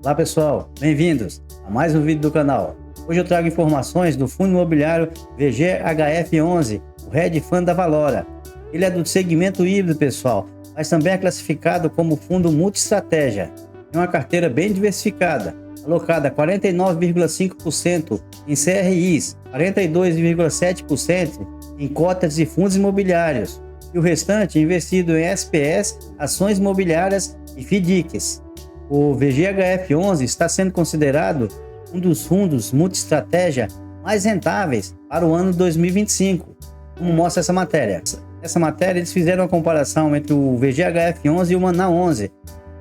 Olá pessoal, bem-vindos a mais um vídeo do canal. Hoje eu trago informações do fundo imobiliário VGHF11, o hedge fund da Valora. Ele é do segmento híbrido, pessoal, mas também é classificado como fundo multi-estratégia. É uma carteira bem diversificada, alocada 49,5% em CRIs, 42,7% em cotas de fundos imobiliários e o restante investido em SPS, ações imobiliárias e FDICs. O VGHF11 está sendo considerado um dos fundos multi-estratégia mais rentáveis para o ano 2025, como mostra essa matéria. Nessa matéria eles fizeram uma comparação entre o VGHF11 e o Maná 11.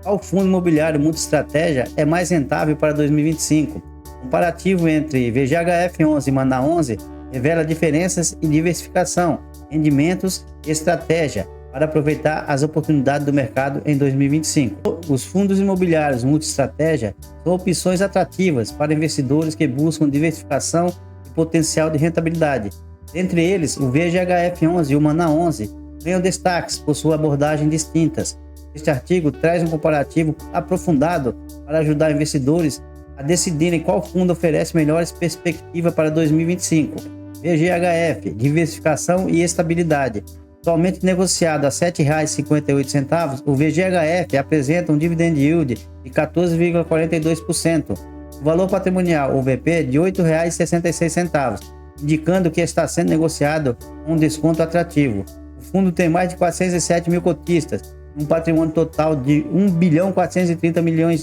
Qual fundo imobiliário multi-estratégia é mais rentável para 2025? O comparativo entre VGHF11 e Maná 11 revela diferenças em diversificação, rendimentos e estratégia para aproveitar as oportunidades do mercado em 2025. Os fundos imobiliários multi-estratégia são opções atrativas para investidores que buscam diversificação e potencial de rentabilidade. Entre eles, o VGHF11 e o Maná 11 ganham destaques por sua abordagem distintas. Este artigo traz um comparativo aprofundado para ajudar investidores a decidirem qual fundo oferece melhores perspectivas para 2025. VGHF, diversificação e estabilidade. Atualmente negociado a R$ 7,58, o VGHF apresenta um dividend yield de 14,42%, o valor patrimonial, o VP, de R$ 8,66, indicando que está sendo negociado com um desconto atrativo. O fundo tem mais de 407 mil cotistas, um patrimônio total de R$ 1,430 bilhões.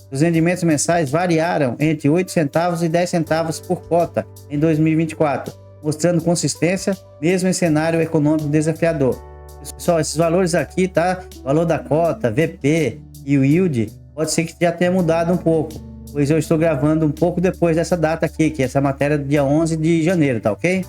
Os rendimentos mensais variaram entre 8 centavos e 10 centavos por cota em 2024, mostrando consistência mesmo em cenário econômico desafiador. Pessoal, esses valores aqui, tá? O valor da cota, VP e o yield, pode ser que já tenha mudado um pouco, pois eu estou gravando um pouco depois dessa data aqui, que é essa matéria do dia 11 de janeiro, tá ok?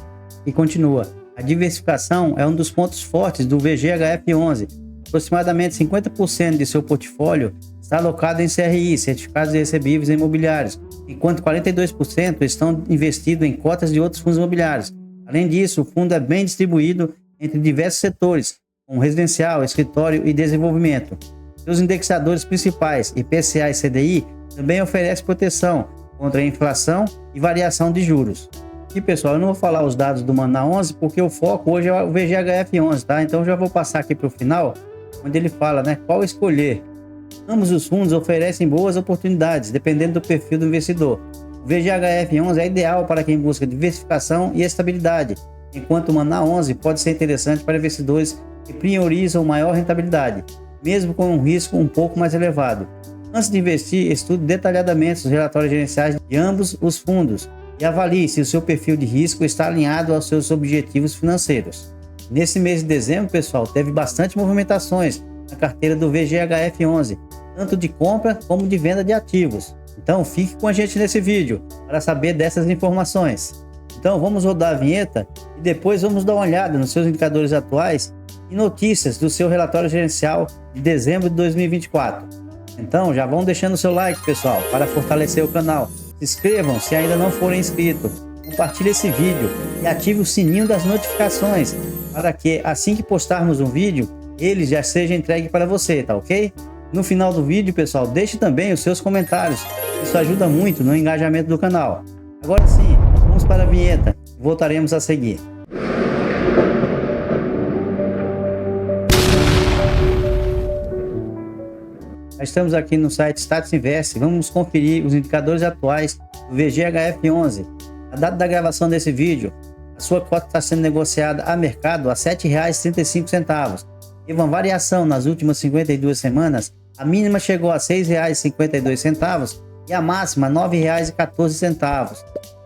E continua. A diversificação é um dos pontos fortes do VGHF11. Aproximadamente 50% de seu portfólio está alocado em CRI, certificados de recebíveis imobiliários, enquanto 42% estão investidos em cotas de outros fundos imobiliários. Além disso, o fundo é bem distribuído entre diversos setores, como residencial, escritório e desenvolvimento. Seus indexadores principais, IPCA e CDI, também oferecem proteção contra a inflação e variação de juros. E pessoal, eu não vou falar os dados do Maná 11 porque o foco hoje é o VGHF11, tá? Então já vou passar aqui para o final, onde ele fala, né, qual escolher. Ambos os fundos oferecem boas oportunidades, dependendo do perfil do investidor. O VGHF11 é ideal para quem busca diversificação e estabilidade, enquanto o Maná 11 pode ser interessante para investidores que priorizam maior rentabilidade, mesmo com um risco um pouco mais elevado. Antes de investir, estude detalhadamente os relatórios gerenciais de ambos os fundos e avalie se o seu perfil de risco está alinhado aos seus objetivos financeiros. Nesse mês de dezembro, pessoal, teve bastante movimentações na carteira do VGHF11, tanto de compra como de venda de ativos. Então fique com a gente nesse vídeo para saber dessas informações. Então vamos rodar a vinheta e depois vamos dar uma olhada nos seus indicadores atuais e notícias do seu relatório gerencial de dezembro de 2024. Então já vão deixando o seu like, pessoal, para fortalecer o canal. Se inscrevam se ainda não forem inscritos. Compartilhe esse vídeo e ative o sininho das notificações para que assim que postarmos um vídeo, ele já seja entregue para você, tá ok? No final do vídeo, pessoal, deixe também os seus comentários. Isso ajuda muito no engajamento do canal. Agora sim, vamos para a vinheta e voltaremos a seguir. Já estamos aqui no site Status Invest. Vamos conferir os indicadores atuais do VGHF11. A data da gravação desse vídeo, a sua cota está sendo negociada a mercado a R$ 7,35. Teve uma variação nas últimas 52 semanas. A mínima chegou a R$ 6,52 e a máxima R$ 9,14.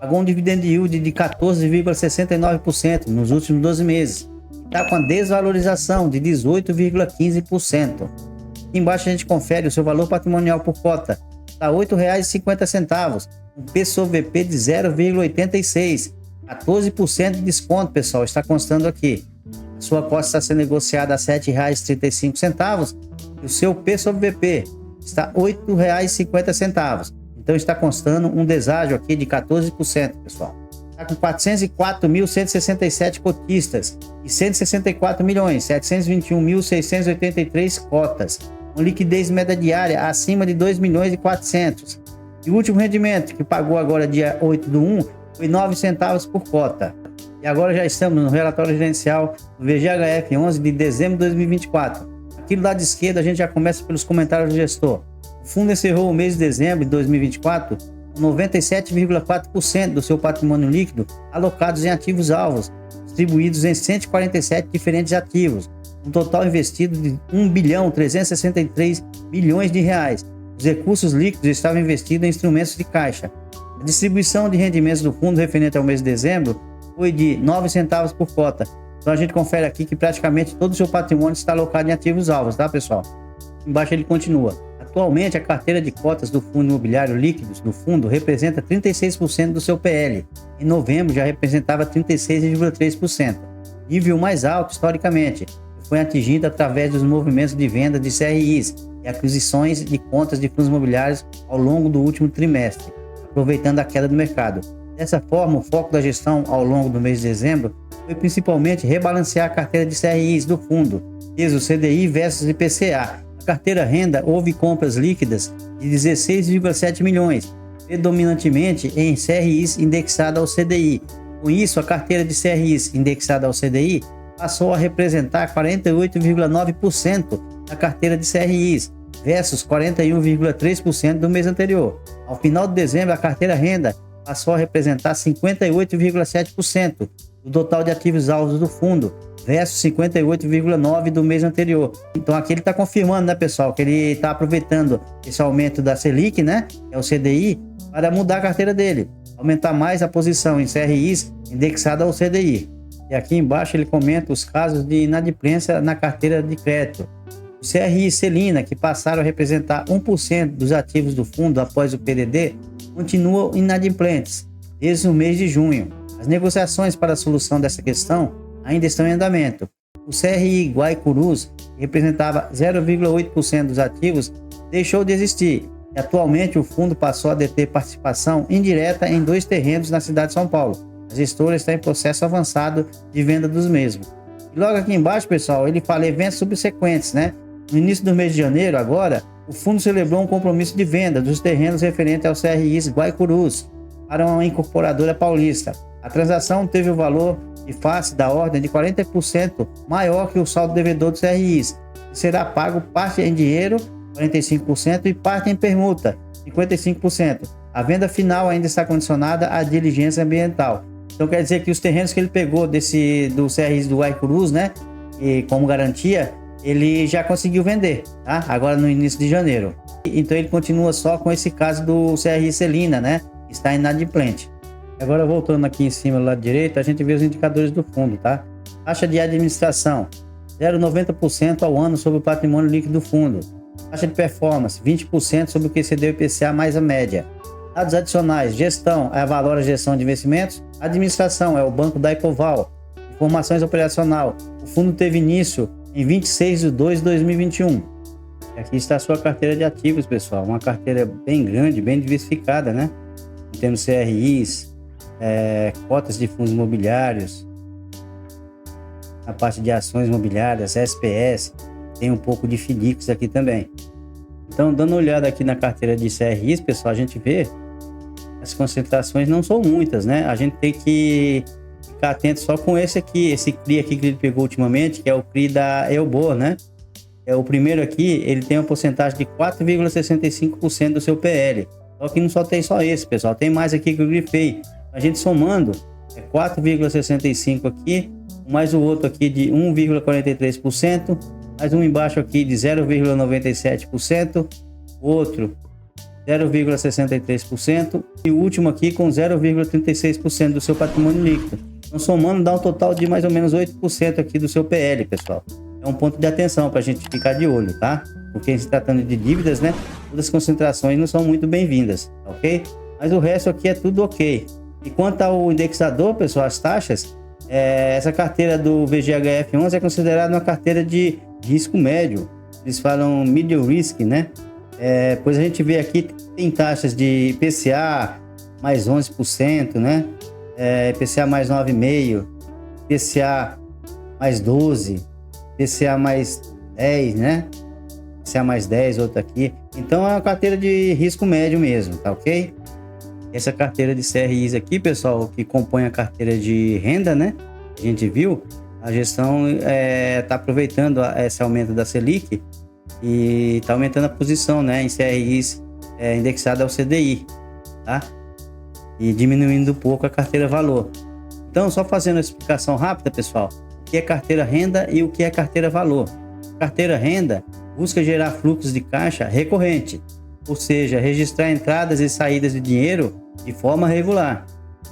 Pagou um dividend yield de 14,69% nos últimos 12 meses. Está com a desvalorização de 18,15%. Aqui embaixo a gente confere o seu valor patrimonial por cota. Está R$ 8,50, um P/VP de 0,86. 14% de desconto, pessoal, está constando aqui. A sua cota está sendo negociada a R$ 7,35 e o seu P/VP está R$ 8,50. Então está constando um deságio aqui de 14%, pessoal. Está com 404.167 cotistas e 164.721.683 cotas. uma liquidez média diária acima de 2.400.000. E o último rendimento, que pagou agora dia 8/1, foi 9 centavos por cota. E agora já estamos no relatório gerencial do VGHF11 de dezembro de 2024. Aqui do lado esquerdo a gente já começa pelos comentários do gestor. O fundo encerrou o mês de dezembro de 2024 com 97,4% do seu patrimônio líquido alocados em ativos alvos, distribuídos em 147 diferentes ativos, um total investido de 1.363 bilhões de reais. Os recursos líquidos estavam investidos em instrumentos de caixa. A distribuição de rendimentos do fundo referente ao mês de dezembro foi de 9 centavos por cota. Então a gente confere aqui que praticamente todo o seu patrimônio está alocado em ativos alvos, tá, pessoal? Embaixo ele continua. Atualmente, a carteira de cotas do fundo imobiliário líquidos do fundo representa 36% do seu PL. Em novembro já representava 36,3%, nível mais alto historicamente, que foi atingido através dos movimentos de venda de CRIs e aquisições de contas de fundos imobiliários ao longo do último trimestre, aproveitando a queda do mercado. Dessa forma, o foco da gestão ao longo do mês de dezembro foi principalmente rebalancear a carteira de CRIs do fundo, peso CDI versus IPCA. A carteira renda houve compras líquidas de 16,7 milhões, predominantemente em CRIs indexada ao CDI. Com isso, a carteira de CRIs indexada ao CDI passou a representar 48,9% da carteira de CRIs, versus 41,3% do mês anterior. Ao final de dezembro, a carteira renda passou a representar 58,7% do total de ativos alvos do fundo, versus 58,9% do mês anterior. Então aqui ele está confirmando, né, pessoal, que ele está aproveitando esse aumento da Selic, né, que é o CDI, para mudar a carteira dele, aumentar mais a posição em CRIs indexada ao CDI. E aqui embaixo ele comenta os casos de inadimplência na carteira de crédito. O CRI Celina, que passaram a representar 1% dos ativos do fundo após o PDD, continuam inadimplentes desde o mês de junho. As negociações para a solução dessa questão ainda estão em andamento. O CRI Guaicurus, que representava 0,8% dos ativos, deixou de existir e atualmente o fundo passou a deter participação indireta em 2 terrenos na cidade de São Paulo. A gestora está em processo avançado de venda dos mesmos. E logo aqui embaixo, pessoal, ele fala eventos subsequentes, né? No início do mês de janeiro, agora, o fundo celebrou um compromisso de venda dos terrenos referente ao CRIs Guaicurus para uma incorporadora paulista. A transação teve o valor de face da ordem de 40% maior que o saldo devedor dos CRIs, e será pago parte em dinheiro, 45%, e parte em permuta, 55%. A venda final ainda está condicionada à diligência ambiental. Então quer dizer que os terrenos que ele pegou do CRIs do Guaicurus, né, e como garantia, ele já conseguiu vender, tá? Agora no início de janeiro. Então ele continua só com esse caso do CRI Celina, né? Está inadimplente. Agora voltando aqui em cima do lado direito, a gente vê os indicadores do fundo, tá? Taxa de administração, 0,90% ao ano sobre o patrimônio líquido do fundo. Taxa de performance, 20% sobre o que excedeu o IPCA mais a média. Dados adicionais, gestão é a Valora Gestão de Investimentos. Administração é o Banco da Ecoval. Informações operacional, o fundo teve início em 26/2/2021. Aqui está a sua carteira de ativos, pessoal. Uma carteira bem grande, bem diversificada, né? Temos CRIs, cotas de fundos imobiliários, a parte de ações imobiliárias, SPS, tem um pouco de FDICs aqui também. Então, dando uma olhada aqui na carteira de CRIs, pessoal, a gente vê as concentrações não são muitas, né? A gente tem que ficar atento só com esse aqui, esse CRI aqui que ele pegou ultimamente, que é o CRI da Elbor, né? O primeiro aqui, ele tem uma porcentagem de 4,65% do seu PL. Só que não só tem só esse, pessoal. Tem mais aqui que eu grifei. A gente somando, é 4,65% aqui, mais o outro aqui de 1,43%, mais um embaixo aqui de 0,97%, o outro 0,63% e o último aqui com 0,36% do seu patrimônio líquido. Então, somando, dá um total de mais ou menos 8% aqui do seu PL, pessoal. É um ponto de atenção para a gente ficar de olho, tá? Porque se tratando de dívidas, né? Todas as concentrações não são muito bem-vindas, ok? Mas o resto aqui é tudo ok. E quanto ao indexador, pessoal, as taxas, essa carteira do VGHF11 é considerada uma carteira de risco médio. Eles falam medium risk, né? Pois a gente vê aqui tem taxas de IPCA mais 11%, né? IPCA mais 9,5%, IPCA mais 12%, IPCA mais 10%, né? IPCA mais 10, outra aqui. Então é uma carteira de risco médio mesmo, tá ok? Essa carteira de CRIs aqui, pessoal, que compõe a carteira de renda, né? A gente viu, a gestão está aproveitando esse aumento da Selic e está aumentando a posição, né, em CRIs indexada ao CDI, tá? E diminuindo um pouco a carteira valor. Então, só fazendo a explicação rápida, pessoal, o que é carteira renda e o que é carteira valor. Carteira renda busca gerar fluxos de caixa recorrente, ou seja, registrar entradas e saídas de dinheiro de forma regular.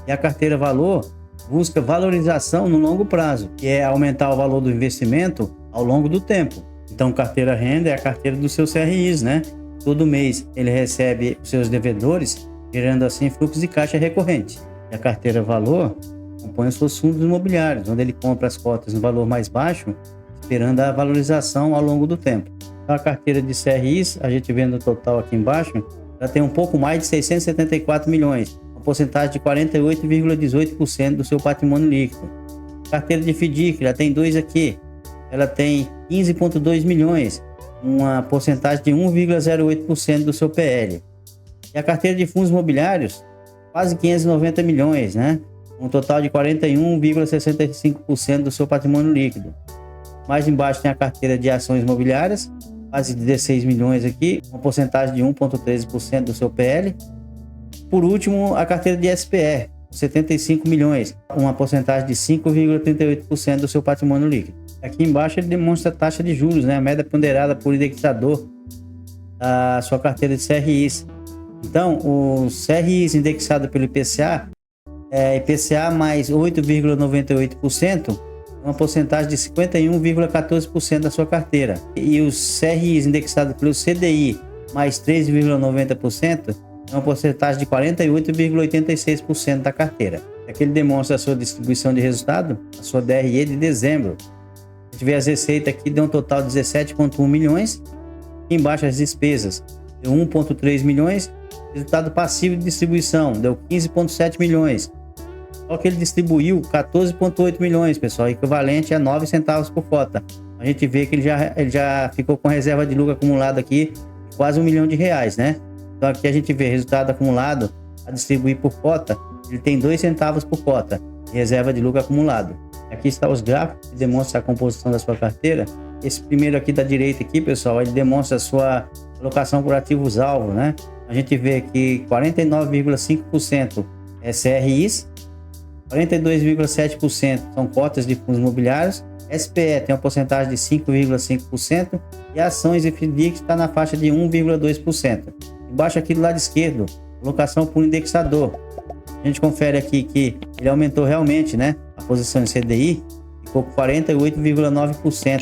E a carteira valor busca valorização no longo prazo, que é aumentar o valor do investimento ao longo do tempo. Então, carteira renda é a carteira dos seus CRIs, né? Todo mês ele recebe os seus devedores, gerando assim fluxo de caixa recorrente. E a carteira valor compõe os seus fundos imobiliários, onde ele compra as cotas no valor mais baixo, esperando a valorização ao longo do tempo. Então, a carteira de CRIs, a gente vê no total aqui embaixo, ela tem um pouco mais de 674 milhões, uma porcentagem de 48,18% do seu patrimônio líquido. Carteira de FDIC, ela tem dois aqui, ela tem 15,2 milhões, uma porcentagem de 1,08% do seu PL. E a carteira de fundos imobiliários, quase 590 milhões, né? Um total de 41,65% do seu patrimônio líquido. Mais embaixo tem a carteira de ações imobiliárias, quase 16 milhões aqui, uma porcentagem de 1,13% do seu PL. Por último, a carteira de SPE, 75 milhões, uma porcentagem de 5,38% do seu patrimônio líquido. Aqui embaixo ele demonstra a taxa de juros, né? A média ponderada por indexador da sua carteira de CRIs. Então, os CRIs indexados pelo IPCA, IPCA mais 8,98%, uma porcentagem de 51,14% da sua carteira. E os CRIs indexados pelo CDI mais 3,90%, uma porcentagem de 48,86% da carteira. Aqui ele demonstra a sua distribuição de resultado, a sua DRE de dezembro. A gente vê as receitas aqui, deu um total de 17,1 milhões. Aqui embaixo as despesas, deu 1,3 milhões. Resultado passivo de distribuição, deu 15,7 milhões. Só que ele distribuiu 14,8 milhões, pessoal, equivalente a 9 centavos por cota. A gente vê que ele já ficou com reserva de lucro acumulada aqui, quase R$1 milhão, né? Então aqui a gente vê resultado acumulado a distribuir por cota, ele tem 2 centavos por cota, de reserva de lucro acumulado. Aqui está os gráficos que demonstram a composição da sua carteira. Esse primeiro aqui da direita aqui, pessoal, ele demonstra a sua alocação por ativos-alvo, né? A gente vê que 49,5% é CRIs, 42,7% são cotas de fundos imobiliários, SPE tem uma porcentagem de 5,5% e ações e FDIC está na faixa de 1,2%. Embaixo aqui do lado esquerdo, alocação por indexador. A gente confere aqui que ele aumentou realmente, né? A posição em CDI ficou com 48,9%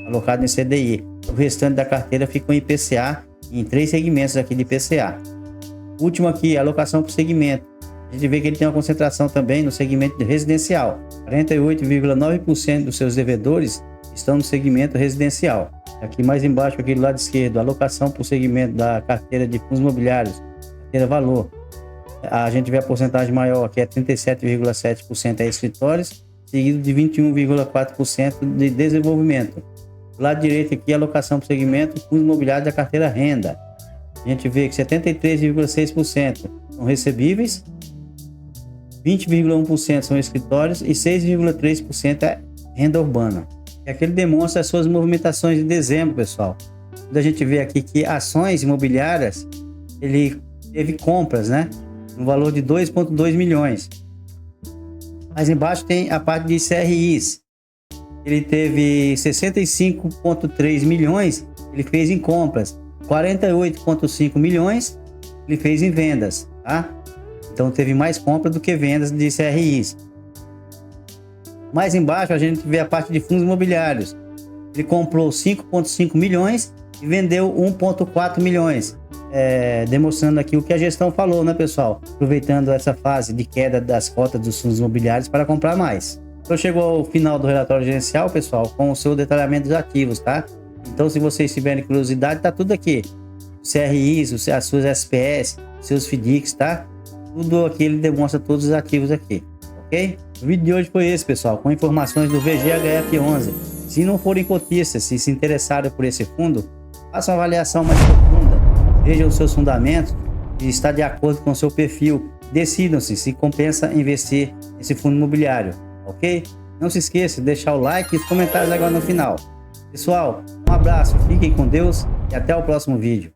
alocado em CDI. O restante da carteira ficou em IPCA, em 3 segmentos aqui de IPCA. Último aqui, alocação por segmento. A gente vê que ele tem uma concentração também no segmento residencial. 48,9% dos seus devedores estão no segmento residencial. Aqui mais embaixo, aqui do lado esquerdo, alocação por segmento da carteira de fundos imobiliários, carteira valor. A gente vê a porcentagem maior, que é 37,7% é escritórios, seguido de 21,4% de desenvolvimento. Do lado direito aqui, alocação por segmento, fundos imobiliários da carteira renda. A gente vê que 73,6% são recebíveis, 20,1% são escritórios e 6,3% é renda urbana. E aqui ele demonstra as suas movimentações de dezembro, pessoal. Quando a gente vê aqui que ações imobiliárias, ele teve compras, né? No valor de 2,2 milhões. Mais embaixo tem a parte de CRIs. Ele teve 65,3 milhões, ele fez em compras. 48,5 milhões, ele fez em vendas, tá? Então teve mais compra do que vendas de CRIs. Mais embaixo a gente vê a parte de fundos imobiliários. Ele comprou 5,5 milhões e vendeu 1,4 milhões. Demonstrando aqui o que a gestão falou, né, pessoal? Aproveitando essa fase de queda das cotas dos fundos imobiliários para comprar mais. Então chegou ao final do relatório gerencial, pessoal, com o seu detalhamento dos ativos, tá? Então, se vocês tiverem curiosidade, tá tudo aqui. Os CRIs, as suas SPS, seus FDICs, tá? Tudo aqui ele demonstra todos os ativos aqui, ok? O vídeo de hoje foi esse, pessoal, com informações do VGHF11. Se não forem cotistas, se interessarem por esse fundo, Faça uma avaliação mais profunda, veja os seus fundamentos e está de acordo com o seu perfil. Decidam-se se compensa investir nesse fundo imobiliário, ok? Não se esqueça de deixar o like e os comentários agora no final. Pessoal, um abraço, fiquem com Deus e até o próximo vídeo.